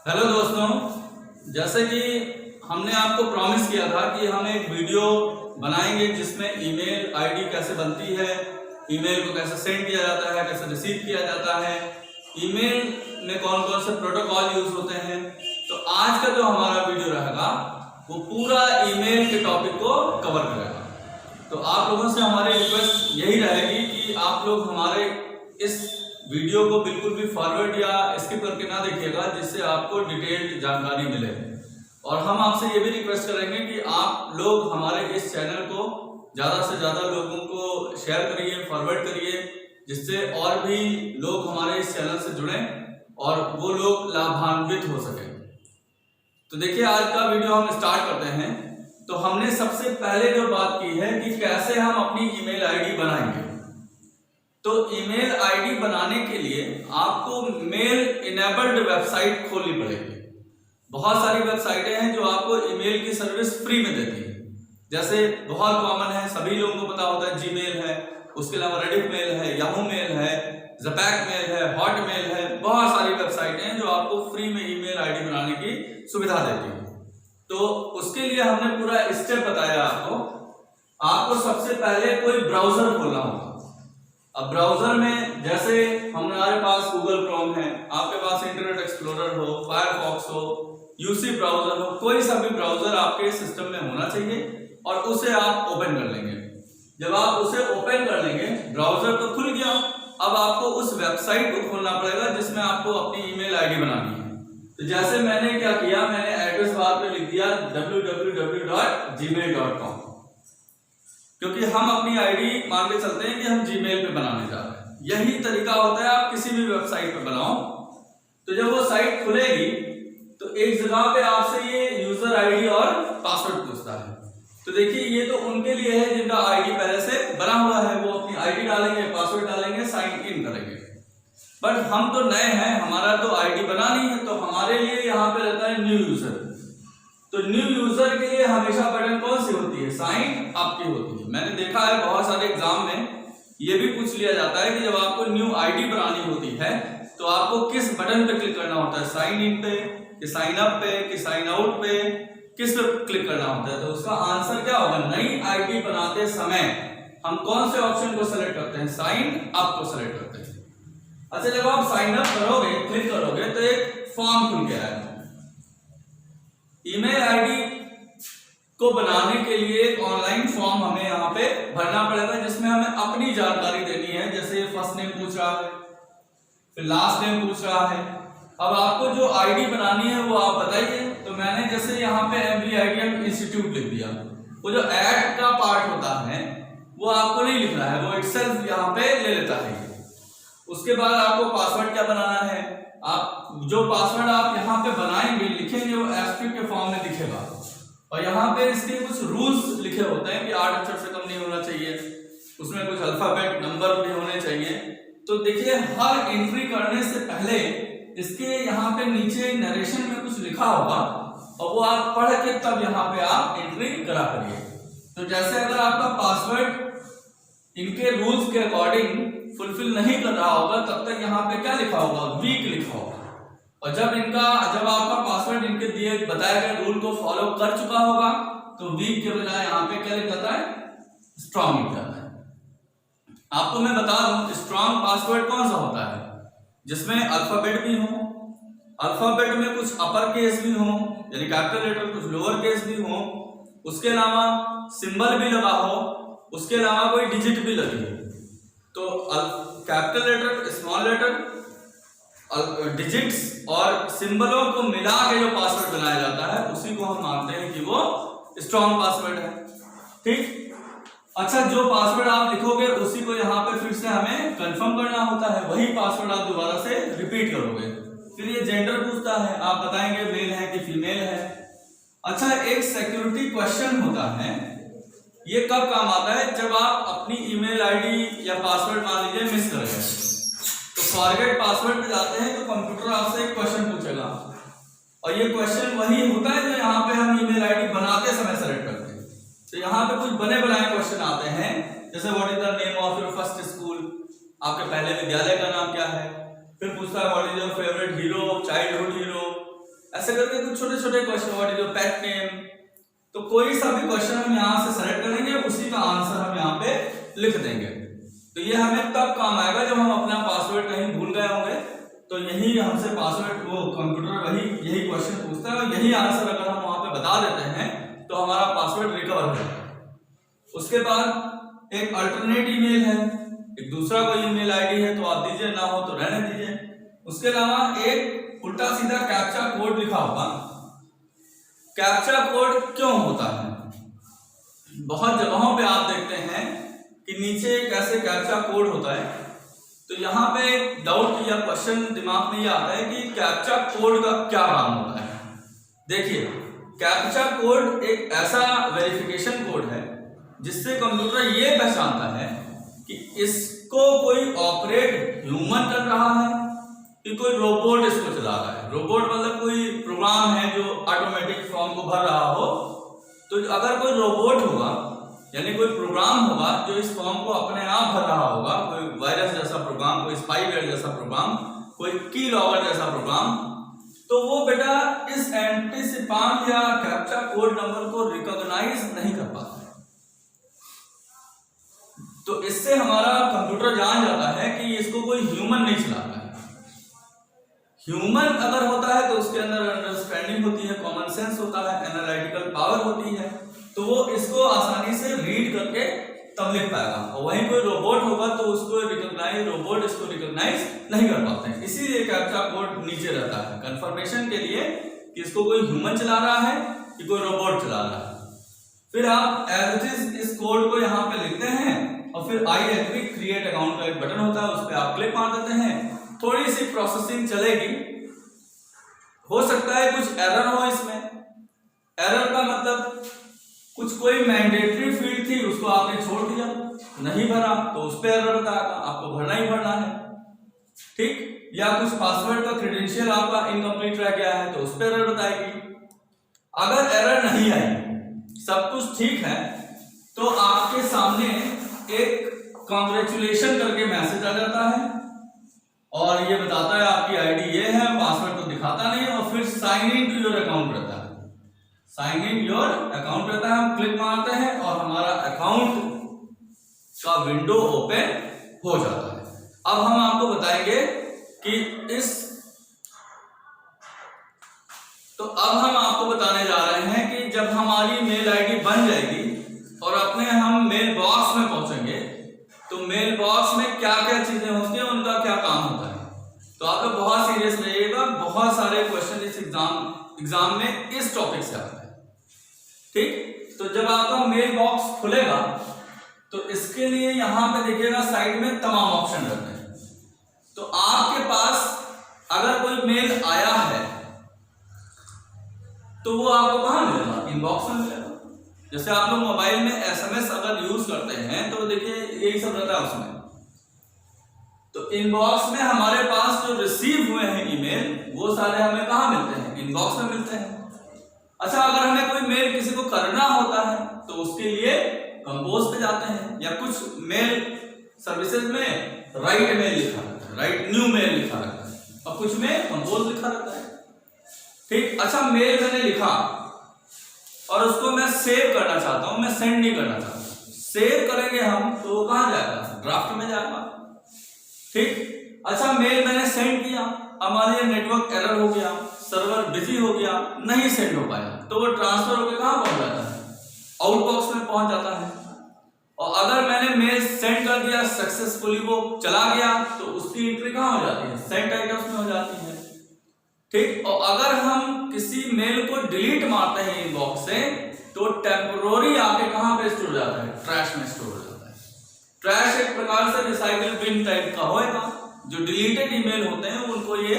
Hello दोस्तों, जैसे कि हमने आपको प्रॉमिस किया था कि हम एक वीडियो बनाएंगे जिसमें ईमेल आईडी कैसे बनती है, ईमेल को कैसे सेंड किया जाता है, कैसे रिसीव किया जाता है, ईमेल में कौन कौन से प्रोटोकॉल यूज होते हैं। तो आज का जो हमारा वीडियो रहेगा वो पूरा ईमेल के टॉपिक को कवर करेगा। तो आप लोगों से हमारी रिक्वेस्ट यही रहेगी कि आप लोग हमारे इस वीडियो को बिल्कुल भी फॉरवर्ड या स्किप करके ना देखिएगा, जिससे आपको डिटेल्ड जानकारी मिले। और हम आपसे ये भी रिक्वेस्ट करेंगे कि आप लोग हमारे इस चैनल को ज़्यादा से ज़्यादा लोगों को शेयर करिए, फॉरवर्ड करिए, जिससे और भी लोग हमारे इस चैनल से जुड़ें और वो लोग लाभान्वित हो सकें। तो देखिए, आज का वीडियो हम स्टार्ट करते हैं। तो हमने सबसे पहले जो बात की है कि कैसे हम अपनी ईमेल आईडी बनाएंगे। तो ईमेल आईडी बनाने के लिए आपको मेल इनेबल्ड वेबसाइट खोलनी पड़ेगी। बहुत सारी वेबसाइटें हैं जो आपको ईमेल की सर्विस फ्री में देती है। जैसे बहुत कॉमन है, सभी लोगों को पता होता है, जीमेल है, उसके अलावा रेडिफ मेल है, याहू मेल है, ज़पैक मेल है, हॉटमेल है। बहुत सारी वेबसाइटें हैं जो आपको फ्री में ईमेल आईडी बनाने की सुविधा देती है। तो उसके लिए हमने पूरा स्टेप बताया आपको सबसे पहले कोई ब्राउजर खोलना होगा। अब ब्राउजर में जैसे हमारे पास गूगल क्रोम है, आपके पास इंटरनेट एक्सप्लोरर हो, फायरफॉक्स हो, यूसी ब्राउजर हो, कोई सा भी ब्राउजर आपके सिस्टम में होना चाहिए और उसे आप ओपन कर लेंगे। जब आप उसे ओपन कर लेंगे, ब्राउजर तो खुल गया। अब आपको उस वेबसाइट को खोलना पड़ेगा जिसमें आपको अपनी ईमेल आईडी बनानी है। तो जैसे मैंने क्या किया, मैंने एड्रेस बार पे लिख दिया www.gmail.com, क्योंकि हम अपनी आईडी मान के चलते हैं कि हम जीमेल पे बनाने जा रहे हैं। यही तरीका होता है, आप किसी भी वेबसाइट पे बनाओ। तो जब वो साइट खुलेगी तो एक जगह पे आपसे ये यूजर आईडी और पासवर्ड पूछता है। तो देखिए, ये तो उनके लिए है जिनका आईडी पहले से बना हुआ है, वो अपनी आईडी डालेंगे, पासवर्ड डालेंगे, साइन इन करेंगे। बट हम तो नए हैं, हमारा तो आईडी बना नहीं है, तो हमारे लिए यहाँ पे रहता है न्यू यूजर। तो न्यू यूजर के लिए हमेशा बटन कौन सी होती है? साइन अप की होती है। मैंने देखा है बहुत सारे एग्जाम में ये भी पूछ लिया जाता है कि जब आपको न्यू आईडी बनानी होती है तो आपको किस बटन पे क्लिक करना होता है, साइन इन पे कि साइन अप पे कि साइन आउट पे, किस पे क्लिक करना होता है? तो उसका आंसर क्या होगा? नई आईडी बनाते समय हम कौन से ऑप्शन को सेलेक्ट करते हैं? साइन अप को सेलेक्ट करते हैं। अच्छा, जब आप साइन अप करोगे, क्लिक करोगे, तो एक फॉर्म खुल के आएगा। ईमेल आईडी को बनाने के लिए एक ऑनलाइन फॉर्म हमें यहाँ पे भरना पड़ेगा, जिसमें हमें अपनी जानकारी देनी है। जैसे फर्स्ट नेम पूछ रहा है, फिर लास्ट नेम पूछ रहा है। अब आपको जो आईडी बनानी है वो आप बताइए। तो मैंने जैसे यहाँ पे MBITM इंस्टीट्यूट लिख दिया। वो जो ऐड का पार्ट होता है वो आपको नहीं लिखना है, वो इटसेल्फ यहाँ पे ले लेता है। उसके बाद आपको पासवर्ड क्या बनाना है। आप जो पासवर्ड आप यहाँ पे बनाएंगे, लिखेंगे, वो एस्ट्रिक के फॉर्म में दिखेगा। और यहाँ पे इसके कुछ रूल्स लिखे होते हैं कि 8 अक्षर से कम नहीं होना चाहिए, उसमें कुछ अल्फाबेट नंबर भी होने चाहिए। तो देखिए, हर एंट्री करने से पहले इसके यहाँ पे नीचे नरेशन में कुछ लिखा होगा और वो आप पढ़ के तब यहाँ पे आप एंट्री करा करिए। तो जैसे अगर आपका पासवर्ड इनके रूल्स के अकॉर्डिंग फुलफिल नहीं कर रहा होगा, तब तक यहाँ पे क्या लिखा होगा? वीक लिखा होगा। और जब आपका पासवर्ड इनके दिए बताए गए रूल को फॉलो कर चुका होगा तो वीक के बजाय यहाँ पे क्या लिख जाता है? स्ट्रॉन्ग लिख जाता है। आपको मैं बता दूं, स्ट्रॉन्ग पासवर्ड कौन सा होता है? जिसमें अल्फाबेट भी हो, अल्फाबेट में कुछ अपर केस भी हो, यानी कैपिटल लेटर, कुछ लोअर केस भी हो, उसके अलावा सिंबल भी लगा हो, उसके अलावा कोई डिजिट भी लगी हो। तो capital letter, small letter, digits और सिंबलों को मिला के जो पासवर्ड बनाया जाता है उसी को हम मानते हैं कि वो स्ट्रॉन्ग पासवर्ड है। ठीक। अच्छा, जो पासवर्ड आप लिखोगे उसी को यहाँ पे फिर से हमें कंफर्म करना होता है। वही पासवर्ड आप दोबारा से रिपीट करोगे। फिर ये जेंडर पूछता है, आप बताएंगे मेल है कि फीमेल है। अच्छा, एक सिक्योरिटी क्वेश्चन होता है, ये कब काम आता है? जब आप अपनी ईमेल आईडी या पासवर्ड मान लीजिए मिस कर गए, तो फॉरगेट पासवर्ड पे जाते हैं तो कंप्यूटर आपसे एक क्वेश्चन पूछेगा। और ये क्वेश्चन वही होता है जो यहाँ पे हम ईमेल आईडी बनाते समय सेलेक्ट करते हैं। तो यहाँ पे कुछ बने बनाए क्वेश्चन आते हैं, जैसे what is the name of your first school, आपके पहले विद्यालय का नाम क्या है। फिर पूछता है what is your favourite hero, childhood hero, ऐसे करके कुछ छोटे छोटे question, what is your pet name, तो कोई सा भी क्वेश्चन हम यहाँ से सेलेक्ट करेंगे, उसी का आंसर हम यहाँ पे लिख देंगे। तो ये हमें तब काम आएगा जब हम अपना पासवर्ड कहीं भूल गए होंगे, तो यही हमसे पासवर्ड, वो कंप्यूटर वही यही क्वेश्चन पूछता है और यही आंसर अगर हम वहां पे बता देते हैं तो हमारा पासवर्ड रिकवर हो जाएगा। उसके बाद एक अल्टरनेट ईमेल है, एक दूसरा कोई ईमेल आईडी है तो आप दीजिए, ना हो तो रहने दीजिए। उसके अलावा एक उल्टा सीधा कैप्चा कोड लिखा होगा। कैप्चा कोड क्यों होता है? बहुत जगहों पे आप देखते हैं कि नीचे एक ऐसे कैप्चा कोड होता है, तो यहाँ पे एक डाउट या क्वेश्चन दिमाग में ये आता है कि कैप्चा कोड का क्या काम होता है। देखिए, कैप्चा कोड एक ऐसा वेरिफिकेशन कोड है जिससे कंप्यूटर ये पहचानता है कि इसको कोई ऑपरेट ह्यूमन कर रहा है कि कोई रोबोट इसको चला रहा है। रोबोट मतलब कोई प्रोग्राम है जो ऑटोमेटिक फॉर्म को भर रहा हो। तो अगर कोई रोबोट होगा यानी कोई प्रोग्राम होगा जो इस फॉर्म को अपने आप भर रहा होगा, कोई वायरस जैसा प्रोग्राम, कोई स्पाईवेयर जैसा प्रोग्राम, कोई की लॉगर जैसा प्रोग्राम, तो वो बेटा इस एंटीसिपान या कैप्चा कोड नंबर को रिकॉग्नाइज नहीं कर पाता। तो इससे हमारा कंप्यूटर जान जाता है कि इसको कोई ह्यूमन नहीं चलाता है। ह्यूमन अगर होता है तो उसके अंदर अंडरस्टैंडिंग होती है, कॉमन सेंस होता है, एनालिटिकल पावर होती है, तो वो इसको आसानी से रीड करके तब लिख पाएगा। और वहीं कोई रोबोट होगा तो उसको रोबोट इसको रिकॉग्नाइज नहीं कर पाते हैं। इसीलिए कैप्चा कोड नीचे रहता है कंफर्मेशन के लिए कि इसको कोई ह्यूमन चला रहा है कि कोई रोबोट चला रहा है। फिर आप एज इट इज इस कोड को यहाँ पे लिखते हैं और फिर आई एग्री क्रिएट अकाउंट का एक बटन होता है, उस पर आप क्लिक मार देते हैं। थोड़ी सी प्रोसेसिंग चलेगी, हो सकता है कुछ एरर हो इसमें। एरर का मतलब कुछ कोई मैंडेटरी फील्ड थी उसको आपने छोड़ दिया, नहीं भरा, तो उस पर एरर बताएगा, आपको भरना ही भरना है, ठीक। या कुछ पासवर्ड का क्रेडेंशियल आपका इनकम्प्लीट रह गया है तो उस पर एरर बताएगी। अगर एरर नहीं आई, सब कुछ ठीक है, तो आपके सामने एक कांग्रेचुलेशन करके मैसेज आ जाता है और ये बताता है आपकी आईडी ये है, पासवर्ड तो दिखाता नहीं, और फिर sign in to your account रहता है। साइन इन योर अकाउंट रहता है, हम क्लिक मारते हैं और हमारा अकाउंट का विंडो ओपन हो जाता है। अब हम आपको बताएंगे कि अब हम आपको बताने जा रहे हैं कि जब हमारी मेल आईडी बन जाएगी और अपने हम मेल बॉक्स में पहुंचेंगे तो मेल बॉक्स में क्या क्या चीजें होती हैं, उनका क्या काम होता है। तो आप लोग बहुत सीरियस रहिएगा, बहुत सारे क्वेश्चन इस एग्जाम में इस टॉपिक से आते हैं, ठीक। तो जब आपका मेल बॉक्स खुलेगा तो इसके लिए यहां पे देखिएगा साइड में तमाम ऑप्शन रहते हैं। तो आपके पास अगर कोई मेल आया है तो वो आपको कहां मिलेगा? इनबॉक्स में मिलेगा। जैसे आप लोग मोबाइल में एसएमएस अगर यूज करते हैं तो देखिए यही सब रहता है उसमें। तो इनबॉक्स में हमारे पास जो रिसीव हुए हैं ईमेल वो सारे हमें कहां मिलते हैं? इनबॉक्स में मिलते हैं। अच्छा, अगर हमें कोई मेल किसी को करना होता है तो उसके लिए कंपोज पे जाते हैं, या कुछ मेल सर्विसेज में राइट मेल लिखा रहता है, राइट न्यू मेल लिखा रहता है, और कुछ में कंपोज लिखा रहता है, ठीक। अच्छा, मेल मैंने लिखा और उसको मैं सेव करना चाहता हूं, मैं सेंड नहीं करना चाहता। सेव करेंगे हम तो वो कहां जाएगा? ड्राफ्ट में जाएगा, ठीक। अच्छा, मेल मैंने सेंड किया, हमारे नेटवर्क एरर हो गया, सर्वर बिजी हो गया, नहीं सेंड हो पाया, तो वो ट्रांसफर होकर कहां पहुंच जाता है? आउटबॉक्स में पहुंच जाता है। और अगर मैंने मेल सेंड कर दिया, सक्सेसफुली वो चला गया, तो उसकी एंट्री कहां हो जाती है? सेंट आइटम्स में हो जाती है, ठीक। और अगर हम किसी मेल को डिलीट मारते हैं इनबॉक्स से तो टेम्पोररी आके कहां पे स्टोर हो जाता है? ट्रैश में स्टोर हो जाता है। ट्रैश एक प्रकार से रिसाइकल बिन टाइप का होगा, जो डिलीटेड ईमेल होते हैं उनको ये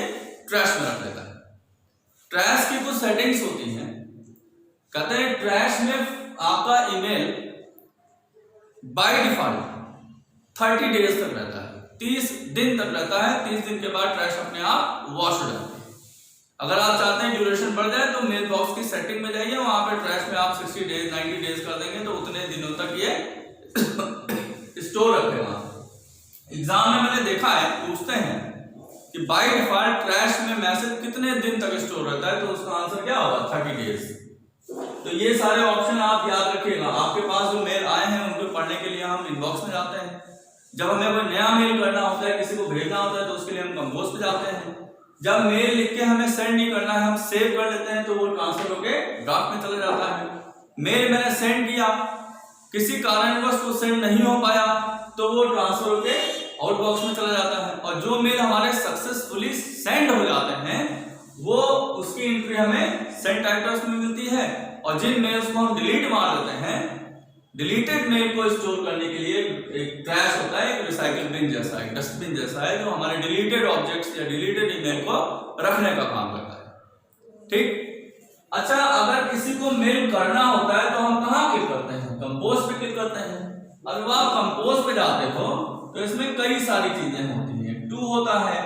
ट्रैश में रख देता है। ट्रैश की कुछ सेटिंग्स होती हैं, कहते हैं ट्रैश में आपका ईमेल बाय डिफॉल्ट 30 डेज तक रहता है, 30 दिन तक रहता है। 30 दिन के बाद ट्रैश अपने आप वॉश हो जाती है। अगर आप चाहते हैं ड्यूरेशन बढ़ जाए तो मेल बॉक्स की सेटिंग में जाइए, वहां पे ट्रैश में आप 60 डेज 90 डेज कर देंगे तो उतने दिनों तक ये स्टोर रखेगा। एग्जाम में मैंने देखा है, पूछते हैं कि बाय डिफॉल्ट ट्रैश में मैसेज कितने दिन तक स्टोर रहता है, तो उसका आंसर क्या होगा 30 डेज। तो ये सारे ऑप्शन आप याद रखिएगा। आपके पास जो मेल आए हैं उनको पढ़ने के लिए हम इनबॉक्स में जाते हैं। जब हमें कोई नया मेल करना होता है, किसी को भेजना होता है, तो उसके लिए हम कंपोज पे जाते हैं। जब मेल लिख के हमें सेंड नहीं करना है, हम सेव कर लेते हैं, तो वो ट्रांसफर होके ड्राफ्ट में चला जाता है। मेल मैंने सेंड किया, किसी कारणवश वो सेंड नहीं हो पाया, तो वो ट्रांसफर होके आउटबॉक्स में चला जाता है। और जो मेल हमारे सक्सेसफुली सेंड हो जाते हैं, वो उसकी एंट्री हमें सेंड टाइटल्स में मिलती है। और जिन मेल्स को हम डिलीट मार देते हैं, डिलीटेड मेल को स्टोर करने के लिए एक ट्रैश होता है, एक रिसाइकिल बिन जैसा है, डस्टबिन जैसा है, जो हमारे डिलीटेड ऑब्जेक्ट्स या डिलीटेड ईमेल को रखने का काम करता है। ठीक। अच्छा, अगर किसी को मेल करना होता है तो हम कहाँ क्लिक करते हैं? कंपोज पे क्लिक करते हैं। अगर आप कंपोज पे जाते हो तो इसमें कई सारी चीजें होती हैं। टू होता है,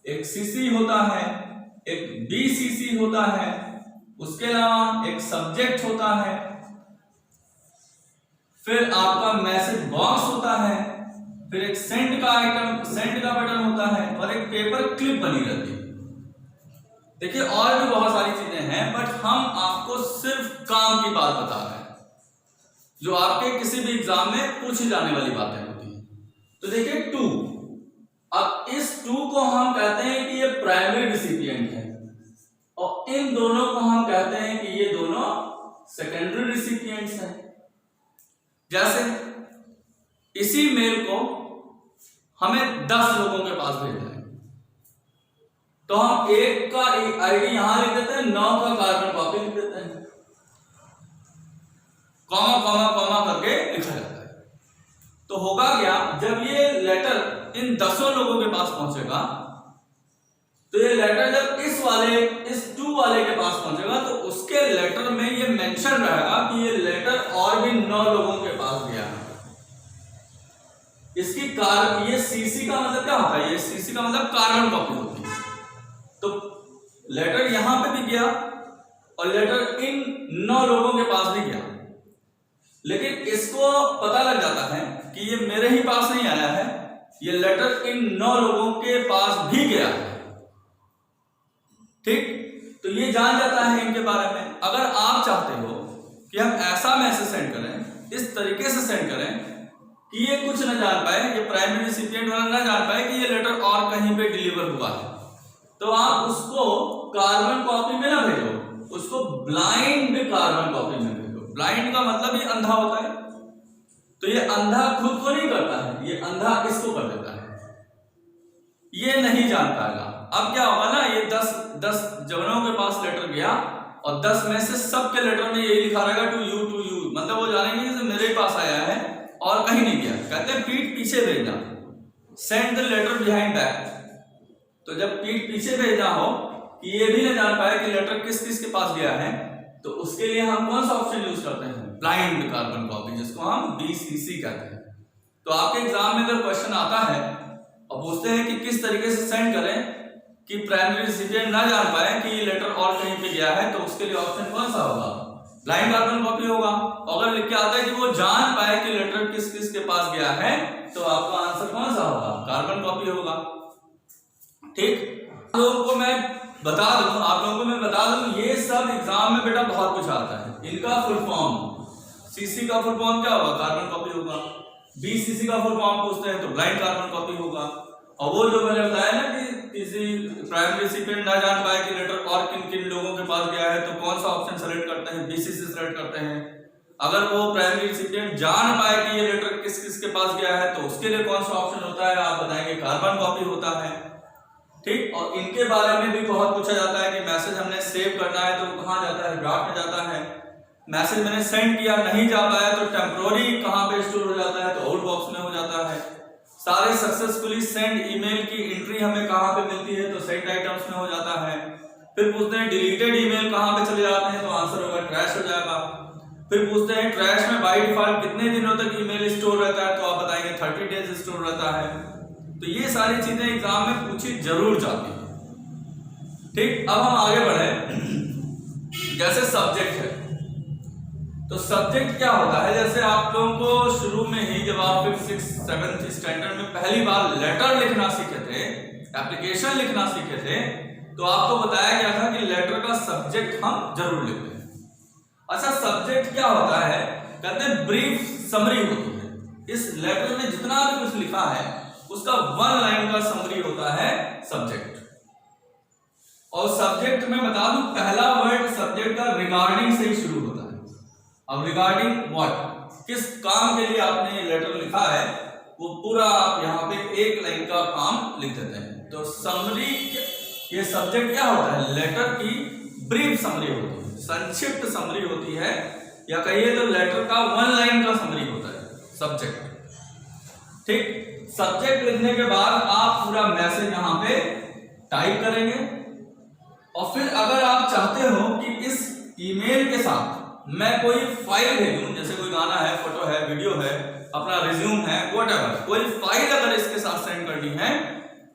एक सीसी होता है, एक बीसीसी होता है, उसके अलावा एक सब्जेक्ट होता है, फिर आपका मैसेज बॉक्स होता है, फिर एक सेंड का आइटम, सेंड का बटन होता है, और एक पेपर क्लिप बनी रहती है। देखिए और भी बहुत सारी चीजें हैं, बट हम आपको सिर्फ काम की बात बता रहे हैं, जो आपके किसी भी एग्जाम में पूछी जाने वाली बातें होती हैं। तो देखिए टू, अब इस टू को हम कहते हैं कि ये प्राइमरी रिसिपिएंट है, और इन दोनों को हम कहते हैं कि ये दोनों सेकेंडरी रिसिपिएंट्स हैं। जैसे इसी मेल को हमें 10 लोगों के पास भेजना है, तो हम एक का आईडी यहां लिख देते हैं, 9 का कार्बन कॉपी लिख देते हैं, कॉमा कॉमा कॉमा करके लिखा जाता है। तो होगा क्या, जब ये लेटर इन 10 लोगों के पास पहुंचेगा, तो ये लेटर जब इस 2 वाले के पास पहुंचेगा, तो उसके लेटर में ये मेंशन रहेगा कि ये लेटर और भी 9 लोगों के पास गया है। इसकी ये सीसी का मतलब क्या होता है? ये सीसी का मतलब कार्बन कॉपी होती है। तो लेटर यहां पे भी गया और लेटर इन 9 लोगों के पास भी गया, लेकिन इसको पता लग जाता है कि ये मेरे ही पास नहीं आया है, ये लेटर इन 9 लोगों के पास भी गया है। ठीक। तो ये जान जाता है इनके बारे में। अगर आप चाहते हो कि हम ऐसा मैसेज सेंड करें, इस तरीके से सेंड करें कि ये कुछ न जान पाए, ये प्राइमरी रिसिपिएंट वाला ना जान पाए कि ये लेटर और कहीं पे डिलीवर हुआ है, तो आप उसको कार्बन कॉपी में ना भेजो, उसको ब्लाइंड कार्बन कॉपी में भेजो। ब्लाइंड का मतलब ये अंधा होता है, तो ये अंधा खुद को नहीं करता है, ये अंधा इसको कर देता है, ये नहीं जान पाएगा। अब क्या होगा ना, ये 10 जवानों के पास लेटर गया और 10 में से सबके लेटर में यही लिखा रहेगा टू यू, मतलब वो जानेंगे कि मेरे पास आया है और कहीं नहीं गया। कहते हैं पीठ पीछे भेजना, send the letter behind back. तो जब पीठ पीछे भेजना हो कि ये भी न जान पाए कि लेटर किस किस के पास गया है, तो उसके लिए हम कौन सा ऑप्शन यूज करते हैं? ब्लाइंड कार्बन कॉपी, जिसको हम बीसीसी कहते हैं। तो आपके एग्जाम में अगर क्वेश्चन आता है और पूछते हैं कि किस तरीके से सेंड करें कि प्राइमरी रिसिपिएंट ना जान पाए कि ये लेटर और कहीं पे गया है, तो उसके लिए ऑप्शन कौन सा होगा? ब्लाइंड कार्बन कॉपी होगा। अगर लिख के आता है कि वो जान पाए कि लेटर किस किस के पास गया है, तो आपका आंसर कौन सा होगा? कार्बन कॉपी होगा। ठीक। आप लोगों को मैं बता दूं, ये सब एग्जाम में बेटा बहुत कुछ आता है। इनका फुल फॉर्म, सीसी का फुल फॉर्म क्या होगा? कार्बन कॉपी होगा। बीसीसी का फुल फॉर्म पूछते हैं तो ब्लाइंड कार्बन कॉपी होगा। और वो जो मैंने बताया ना कि किसी प्राइमरी रिसिपिएंट ना जान पाए कि लेटर और किन किन लोगों के पास गया है, तो कौन सा ऑप्शन सेलेक्ट करते हैं? बीसीसी सेलेक्ट करते हैं। अगर वो प्राइमरी रिसिपिएंट जान पाए कि ये लेटर किस किस के पास गया है, तो उसके लिए कौन सा ऑप्शन होता है? आप बताएंगे कार्बन कॉपी होता है। ठीक। और इनके बारे में भी बहुत पूछा जाता है कि मैसेज हमने सेव करना है तो कहाँ जाता है? ड्राफ्ट में जाता है। मैसेज मैंने सेंड किया, नहीं जा पाया, तो टेम्पोररी कहाँ पे स्टोर हो जाता है? तो आउट बॉक्स में हो जाता है। सारे सक्सेसफुली सेंड ईमेल की एंट्री हमें कहाँ पे मिलती है? तो सेंड आइटम्स में हो जाता है। फिर पूछते हैं डिलीटेड ईमेल कहाँ पे चले जाते हैं? तो आंसर होगा ट्रैश हो जाएगा। फिर पूछते हैं ट्रैश में बाय डिफॉल्ट कितने दिनों तक ईमेल स्टोर रहता है? तो आप बताएंगे 30 डेज स्टोर रहता है। तो ये सारी चीजें एग्जाम में पूछी जरूर जाती है। ठीक। अब हम आगे बढ़े। जैसे सब्जेक्ट है, तो सब्जेक्ट क्या होता है? जैसे आप लोगों को शुरू में ही जब आप 5th 6th 7th स्टैंडर्ड में पहली बार लेटर लिखना सीखे थे, एप्लीकेशन लिखना सीखे थे तो आपको बताया गया था कि लेटर का सब्जेक्ट हम जरूर लिखते हैं। अच्छा, सब्जेक्ट क्या होता है? कहते हैं ब्रीफ समरी होती है। इस लेटर में जितना भी कुछ लिखा है उसका 1 लाइन का समरी होता है सब्जेक्ट। और सब्जेक्ट में बता दूं, पहला वर्ड सब्जेक्ट का रिगार्डिंग से ही शुरू होता है। अब रिगार्डिंग व्हाट, किस काम के लिए आपने ये लेटर लिखा है वो पूरा आप यहाँ पे 1 लाइन का काम लिख देते हैं। तो समरी, ये सब्जेक्ट क्या होता है? लेटर की ब्रीफ समरी होती है, संक्षिप्त समरी होती है, या कहिए तो लेटर का 1 लाइन का समरी होता है सब्जेक्ट। ठीक, सब्जेक्ट लिखने के बाद आप पूरा मैसेज यहाँ पे टाइप करेंगे और फिर अगर आप चाहते हो कि इस ईमेल के साथ मैं कोई फाइल भेजूं, जैसे कोई गाना है, फोटो है, वीडियो है, अपना रिज्यूम है, व्हाटएवर, कोई फाइल अगर इसके साथ सेंड करनी है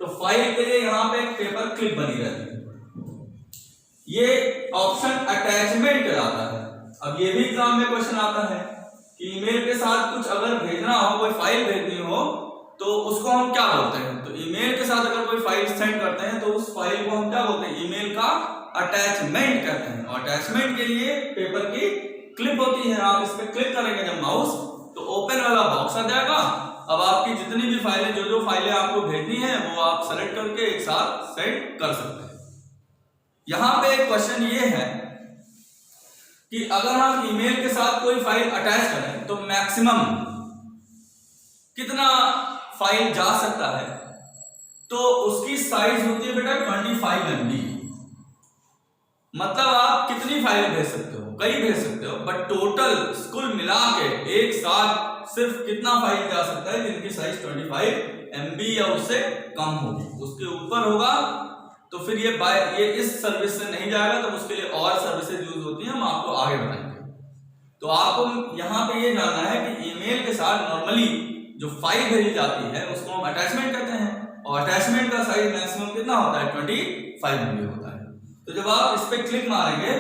तो फाइल के लिए यहाँ पे एक पेपर क्लिप बनी रहती है। ये ऑप्शन अटैचमेंट कहलाता है। अब ये भी एग्जाम में क्वेश्चन आता है कि ईमेल के साथ कुछ अगर भेजना हो, कोई फाइल भेजनी हो तो उसको हम क्या बोलते हैं? तो ईमेल के साथ अगर कोई फाइल सेंड करते हैं तो उस फाइल को हम क्या बोलते हैं? ईमेल का अटैचमेंट कहते हैं। और अटैचमेंट के लिए पेपर की क्लिप होती है, आप इस पर क्लिक करेंगे जब माउस तो ओपन वाला बॉक्स आ जाएगा। अब आपकी जितनी भी फाइलें, जो फाइलें आपको भेजनी है वो आप सेलेक्ट करके एक साथ सेंड कर सकते हैं। यहां पे एक क्वेश्चन ये है कि अगर हम ईमेल के साथ कोई फाइल अटैच करें तो मैक्सिमम कितना फाइल जा सकता है? तो उसकी साइज होती है बेटा 25 MB। मतलब आप कितनी फाइल भेज सकते हो? कई भेज सकते हो, बट टोटल कुल मिला के एक साथ सिर्फ कितना फाइल जा सकता है जिनकी साइज 25 MB या उससे कम होगी। उसके ऊपर होगा तो फिर ये इस सर्विस से नहीं जाएगा, तो उसके लिए और सर्विसेज यूज होती हैं, हम आपको आगे बताएंगे। तो आपको यहाँ पे ये जानना है कि ईमेल के साथ नॉर्मली जो फाइल भेजी जाती है उसको हम अटैचमेंट कहते हैं, और अटैचमेंट का साइज मैक्सिमम कितना होता है? 25 MB होता है। तो जब आप इस पे क्लिक मारेंगे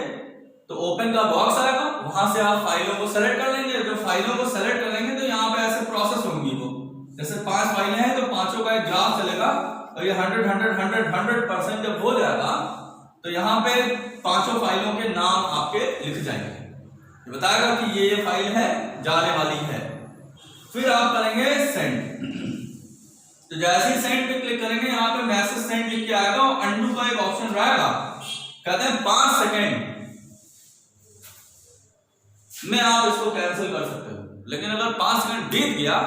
तो ओपन का बॉक्स आएगा, वहां से आप फाइलों को सेलेक्ट कर लेंगे। जब फाइलों को सेलेक्ट करेंगे तो यहाँ पे ऐसे प्रोसेस होंगी, वो जैसे 5 फाइलें हैं तो 5 का एक ग्राफ चलेगा और ये 100% जब हो जाएगा तो यहाँ पे 5 फाइलों के नाम आपके लिख जाएंगे, ये बताएगा कि ये फाइल है, जाने वाली है। फिर आप करेंगे सेंड। तो जैसे ही सेंड पे क्लिक करेंगे यहाँ पे मैसेज सेंड लिख के आएगा और अंडू का एक ऑप्शन रहेगा, कहते हैं 5 सेकेंड में आप इसको कैंसिल कर सकते हो। लेकिन अगर 5 सेकंड बीत गया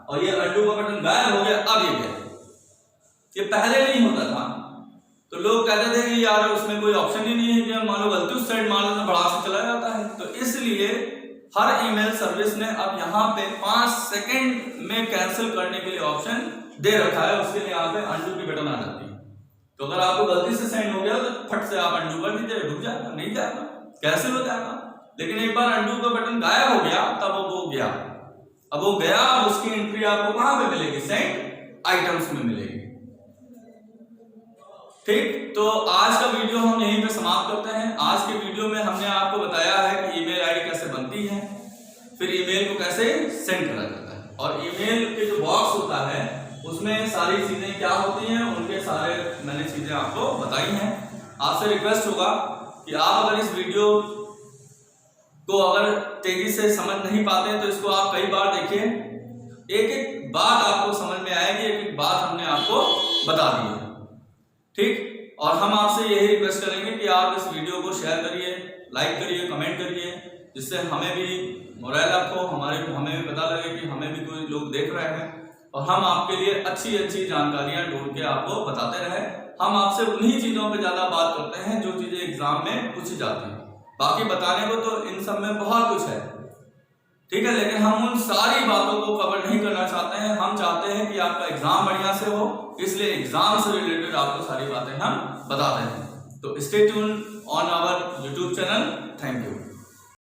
और ये अंडू का बटन गायब हो गया, अब ये गया, ये पहले नहीं होता था। तो लोग कहते थे कि यार उसमें कोई ऑप्शन ही नहीं है कि मान लो गलती उस साइड मान लो बढ़ा से चला जाता है। तो इसलिए हर ईमेल सर्विस ने अब यहाँ पे 5 सेकंड में कैंसिल करने के लिए ऑप्शन दे रखा है। उसके लिए यहाँ पे अंडू की बटन आ जाती है। तो अगर आपको गलती से सेंड हो गया तो फट से आप अंडू कर दीजिए, रुक जाएगा, नहीं जाएगा, कैंसिल हो जाएगा। लेकिन एक बार अंडू का बटन गायब हो गया तब वो गया, अब वो गया, अब उसकी एंट्री आपको कहां पे मिलेगी? सेंट आइटम्स में मिलेगी। ठीक, तो आज का वीडियो हम यहीं पे समाप्त करते हैं। आज के वीडियो में हमने आपको बताया है कि ईमेल आईडी कैसे बनती है, फिर ईमेल को कैसे सेंड करा जाता है, और ईमेल के जो बॉक्स होता है उसमें सारी चीजें क्या होती हैं, उनके सारे मैंने चीजें आपको बताई हैं। आपसे रिक्वेस्ट होगा कि आप अगर इस वीडियो को अगर तेजी से समझ नहीं पाते हैं तो इसको आप कई बार देखिए, एक एक बात आपको समझ में आएगी, एक एक बात हमने आपको बता दी है। ठीक, और हम आपसे यही रिक्वेस्ट करेंगे कि आप इस वीडियो को शेयर करिए, लाइक करिए, कमेंट करिए, जिससे हमें भी मोरल अप हो, हमें भी पता लगे कि हमें भी कोई लोग देख रहे हैं, और हम आपके लिए अच्छी अच्छी जानकारियां ढूंढ के आपको बताते रहे। हम आपसे उन्हीं चीजों पे ज्यादा बात करते हैं जो चीजें एग्जाम में पूछी जाती हैं। बाकी बताने को तो इन सब में बहुत कुछ है, ठीक है, लेकिन हम उन सारी बातों को कवर नहीं करना चाहते हैं। हम चाहते हैं कि आपका एग्जाम बढ़िया से हो, इसलिए एग्जाम से रिलेटेड आपको सारी बातें हम बताते हैं। तो stay tune on our YouTube channel. Thank you.